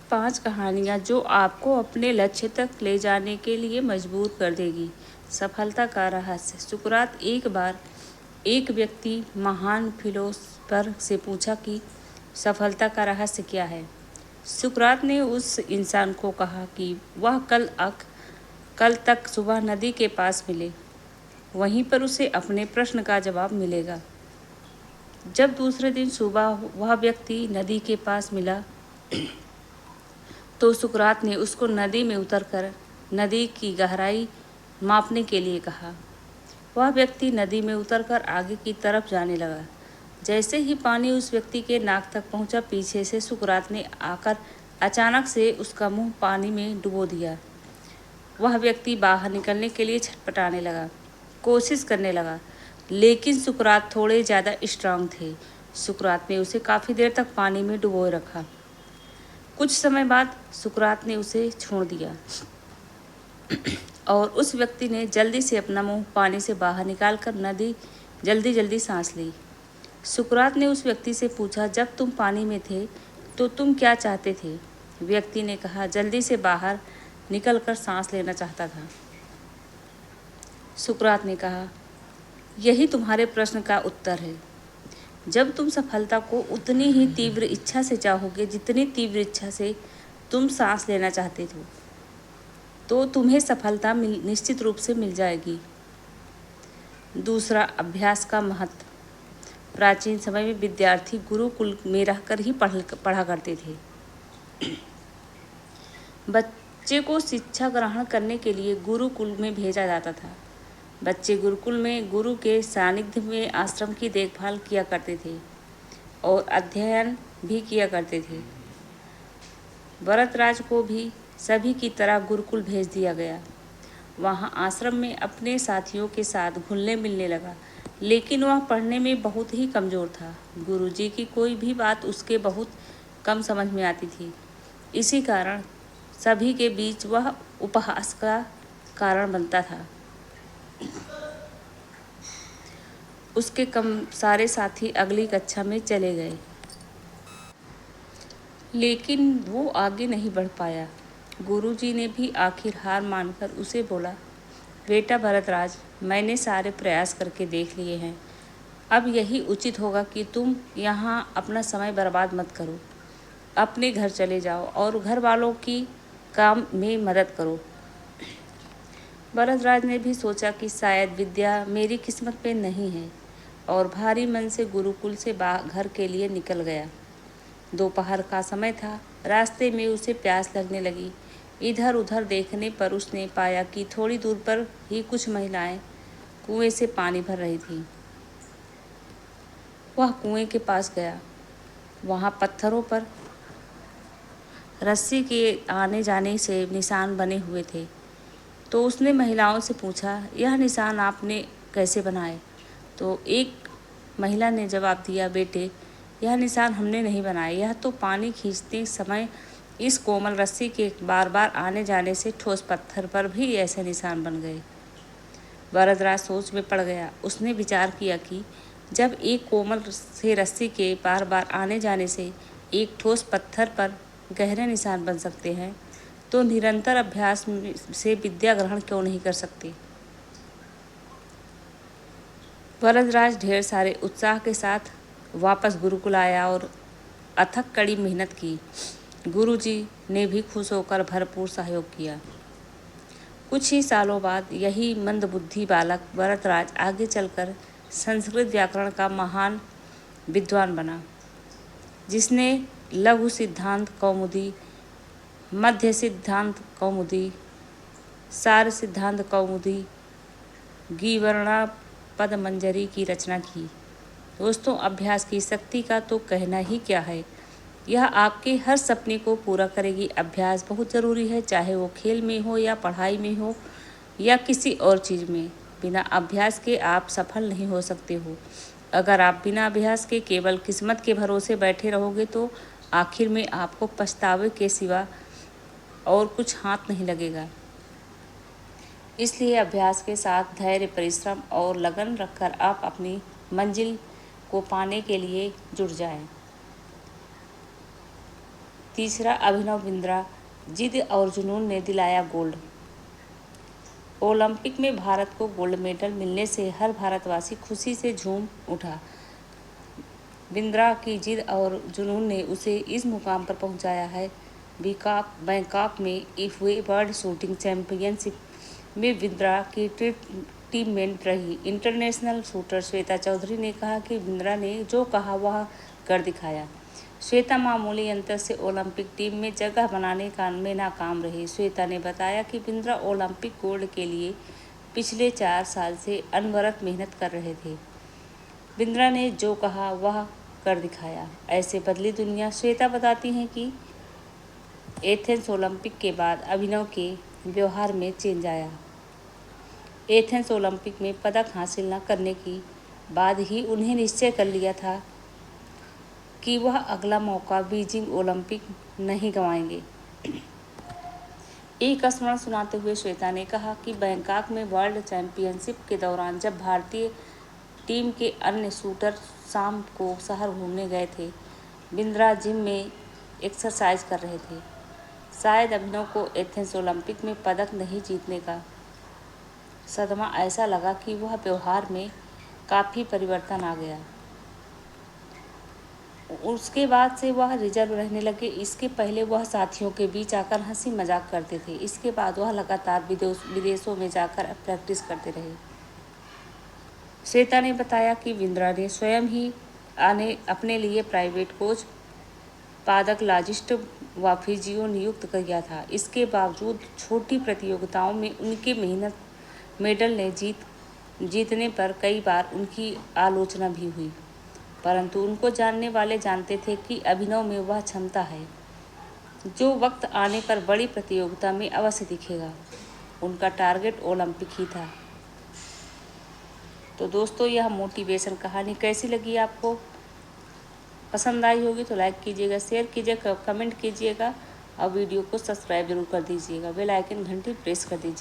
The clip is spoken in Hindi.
5 कहानियाँ जो आपको अपने लक्ष्य तक ले जाने के लिए मजबूर कर देगी। सफलता का रहस्य। सुकरात एक बार एक व्यक्ति महान फिलोसफर से पूछा कि सफलता का रहस्य क्या है। सुकरात ने उस इंसान को कहा कि वह कल तक सुबह नदी के पास मिले, वहीं पर उसे अपने प्रश्न का जवाब मिलेगा। जब दूसरे दिन सुबह वह व्यक्ति नदी के पास मिला तो सुकरात ने उसको नदी में उतरकर नदी की गहराई मापने के लिए कहा। वह व्यक्ति नदी में उतरकर आगे की तरफ जाने लगा। जैसे ही पानी उस व्यक्ति के नाक तक पहुंचा, पीछे से सुकरात ने आकर अचानक से उसका मुंह पानी में डुबो दिया। वह व्यक्ति बाहर निकलने के लिए छटपटाने लगा, कोशिश करने लगा, लेकिन सुकरात थोड़े ज़्यादा स्ट्रांग थे। सुकरात ने उसे काफ़ी देर तक पानी में डुबोए रखा। कुछ समय बाद सुकरात ने उसे छोड़ दिया और उस व्यक्ति ने जल्दी से अपना मुंह पानी से बाहर निकालकर जल्दी सांस ली। सुकरात ने उस व्यक्ति से पूछा, जब तुम पानी में थे तो तुम क्या चाहते थे? व्यक्ति ने कहा, जल्दी से बाहर निकलकर सांस लेना चाहता था। सुकरात ने कहा, यही तुम्हारे प्रश्न का उत्तर है। जब तुम सफलता को उतनी ही तीव्र इच्छा से चाहोगे जितनी तीव्र इच्छा से तुम सांस लेना चाहते थे, तो तुम्हें सफलता निश्चित रूप से मिल जाएगी। दूसरा, अभ्यास का महत्व। प्राचीन समय में विद्यार्थी गुरुकुल में रहकर ही पढ़ा करते थे। बच्चे को शिक्षा ग्रहण करने के लिए गुरुकुल में भेजा जाता था। बच्चे गुरुकुल में गुरु के सानिध्य में आश्रम की देखभाल किया करते थे और अध्ययन भी किया करते थे। भरतराज को भी सभी की तरह गुरुकुल भेज दिया गया। वहाँ आश्रम में अपने साथियों के साथ घुलने मिलने लगा, लेकिन वह पढ़ने में बहुत ही कमज़ोर था। गुरुजी की कोई भी बात उसके बहुत कम समझ में आती थी। इसी कारण सभी के बीच वह उपहास का कारण बनता था। उसके सारे साथी अगली कक्षा में चले गए, लेकिन वो आगे नहीं बढ़ पाया। गुरुजी ने भी आखिर हार मानकर उसे बोला, बेटा भरतराज, मैंने सारे प्रयास करके देख लिए हैं। अब यही उचित होगा कि तुम यहाँ अपना समय बर्बाद मत करो। अपने घर चले जाओ और घर वालों की काम में मदद करो। भरतराज ने भी सोचा कि शायद विद्या मेरी किस्मत में नहीं है, और भारी मन से गुरुकुल से घर के लिए निकल गया। दोपहर का समय था। रास्ते में उसे प्यास लगने लगी। इधर उधर देखने पर उसने पाया कि थोड़ी दूर पर ही कुछ महिलाएं कुएं से पानी भर रही थीं। वह कुएं के पास गया। वहाँ पत्थरों पर रस्सी के आने जाने से निशान बने हुए थे। तो उसने महिलाओं से पूछा, यह निशान आपने कैसे बनाए? तो एक महिला ने जवाब दिया, बेटे, यह निशान हमने नहीं बनाए, यह तो पानी खींचते समय इस कोमल रस्सी के बार बार आने जाने से ठोस पत्थर पर भी ऐसे निशान बन गए। भरतराज सोच में पड़ गया। उसने विचार किया कि जब एक कोमल से रस्सी के बार बार आने जाने से एक ठोस पत्थर पर गहरे निशान बन सकते हैं, तो निरंतर अभ्यास से विद्या ग्रहण क्यों नहीं कर सकते। भरतराज ढेर सारे उत्साह के साथ वापस गुरुकुल आया और अथक कड़ी मेहनत की। गुरुजी ने भी खुश होकर भरपूर सहयोग किया। कुछ ही सालों बाद यही मंदबुद्धि बालक भरतराज आगे चलकर संस्कृत व्याकरण का महान विद्वान बना, जिसने लघु सिद्धांत कौमुदी, मध्य सिद्धांत कौमुदी, सार सिद्धांत कौमुदी, गीवर्णा पदमंजरी की रचना की। दोस्तों, अभ्यास की शक्ति का तो कहना ही क्या है। यह आपके हर सपने को पूरा करेगी। अभ्यास बहुत ज़रूरी है, चाहे वो खेल में हो या पढ़ाई में हो या किसी और चीज़ में। बिना अभ्यास के आप सफल नहीं हो सकते हो। अगर आप बिना अभ्यास के केवल किस्मत के भरोसे बैठे रहोगे तो आखिर में आपको पछतावे के सिवा और कुछ हाथ नहीं लगेगा। इसलिए अभ्यास के साथ धैर्य, परिश्रम और लगन रखकर आप अपनी मंजिल को पाने के लिए जुट जाएं। तीसरा, अभिनव बिंद्रा, जिद और जुनून ने दिलाया गोल्ड। ओलंपिक में भारत को गोल्ड मेडल मिलने से हर भारतवासी खुशी से झूम उठा। बिंद्रा की जिद और जुनून ने उसे इस मुकाम पर पहुंचाया है। बैंकॉक में हुए वर्ल्ड शूटिंग चैंपियनशिप में बिंद्रा की टीममेट रही इंटरनेशनल शूटर श्वेता चौधरी ने कहा कि बिंद्रा ने जो कहा वह कर दिखाया। श्वेता मामूली अंतर से ओलंपिक टीम में जगह बनाने में नाकाम रही। श्वेता ने बताया कि बिंद्रा ओलंपिक गोल्ड के लिए पिछले 4 साल से अनवरत मेहनत कर रहे थे। बिंद्रा ने जो कहा वह कर दिखाया। ऐसे बदली दुनिया। श्वेता बताती हैं कि एथेंस ओलंपिक के बाद अभिनव के व्यवहार में चेंज आया। एथेंस ओलंपिक में पदक हासिल न करने के बाद ही उन्हें निश्चय कर लिया था कि वह अगला मौका बीजिंग ओलंपिक नहीं गंवाएंगे। एक स्मरण सुनाते हुए श्वेता ने कहा कि बैंकॉक में वर्ल्ड चैंपियनशिप के दौरान जब भारतीय टीम के अन्य शूटर शाम को शहर घूमने गए थे, बिंद्रा जिम में एक्सरसाइज कर रहे थे। शायद अभिनव को एथेंस ओलंपिक में पदक नहीं जीतने का सदमा ऐसा लगा कि वह व्यवहार में काफ़ी परिवर्तन आ गया। उसके बाद से वह रिजर्व रहने लगे। इसके पहले वह साथियों के बीच आकर हंसी मजाक करते थे। इसके बाद वह लगातार विदेशों में जाकर प्रैक्टिस करते रहे। श्वेता ने बताया कि बिंद्रा ने स्वयं ही अपने लिए प्राइवेट कोच, पादकलाजिस्ट व फिजियो नियुक्त किया था। इसके बावजूद छोटी प्रतियोगिताओं में उनके मेडल ने जीतने पर कई बार उनकी आलोचना भी हुई, परंतु उनको जानने वाले जानते थे कि अभिनव में वह क्षमता है जो वक्त आने पर बड़ी प्रतियोगिता में अवश्य दिखेगा। उनका टारगेट ओलंपिक ही था। तो दोस्तों, यह मोटिवेशन कहानी कैसी लगी आपको? पसंद आई होगी तो लाइक कीजिएगा, शेयर कीजिएगा, कमेंट कीजिएगा और वीडियो को सब्सक्राइब जरूर कर दीजिएगा। बेल आइकन घंटी प्रेस कर दीजिए।